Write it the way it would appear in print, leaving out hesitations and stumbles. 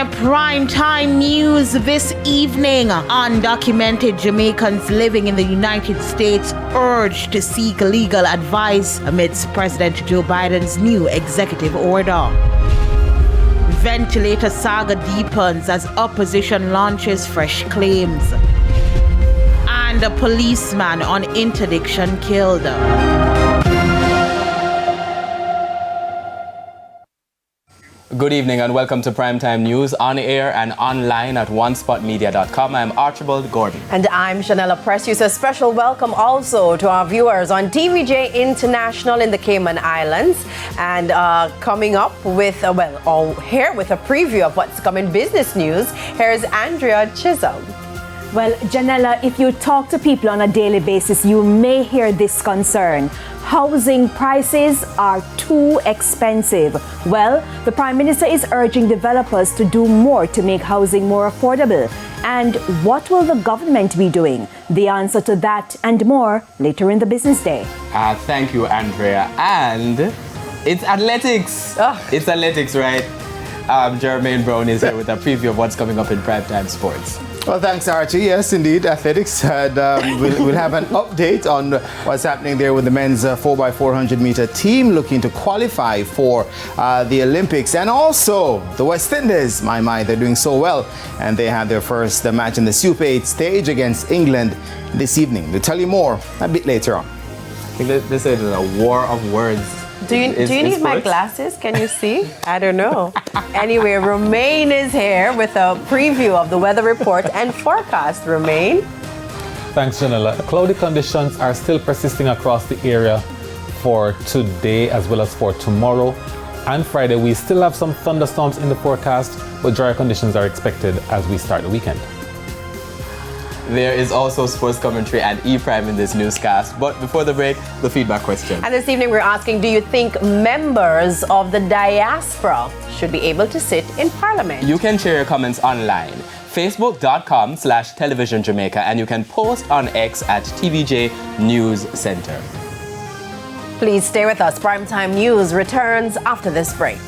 Primetime News this evening. Undocumented Jamaicans living in the United States urged to seek legal advice amidst President Joe Biden's new executive order. Ventilator saga deepens as opposition launches fresh claims. And a policeman on interdiction killed. Good evening and welcome to Primetime News on air and online at onespotmedia.com. I'm Archibald Gordon. And I'm Janella Precious. A special welcome also to our viewers on TVJ International in the Cayman Islands. And coming up with, here with a preview of what's coming business news, here's Andrea Chisholm. Well, Janella, if you talk to people on a daily basis, you may hear this concern. Housing prices are too expensive. Well, the Prime Minister is urging developers to do more to make housing more affordable. And what will the government be doing? The answer to that and more later in the business day. Thank you, Andrea. And it's athletics. It's athletics, right? Jermaine Brown is here with a preview of what's coming up in Primetime Sports. Well, thanks, Archie. Yes, indeed, athletics. We'll have an update on what's happening there with the men's 4x400 meter team looking to qualify for the Olympics. And also, the West Indies, they're doing so well. And they have their first match in the Super 8 stage against England this evening. We'll tell you more a bit later on. I think this is a war of words. Do you need my glasses? Can you see? I don't know. Anyway, Romain is here with a preview of the weather report and forecast. Romain? Thanks, Janella. Cloudy conditions are still persisting across the area for today as well as for tomorrow and Friday. We still have some thunderstorms in the forecast, but drier conditions are expected as we start the weekend. There is also sports commentary and E-Prime in this newscast. But before the break, the feedback question. And this evening we're asking, do you think members of the diaspora should be able to sit in Parliament? You can share your comments online. Facebook.com/TelevisionJamaica, and you can post on X at TVJ News Center. Please stay with us. Primetime News returns after this break.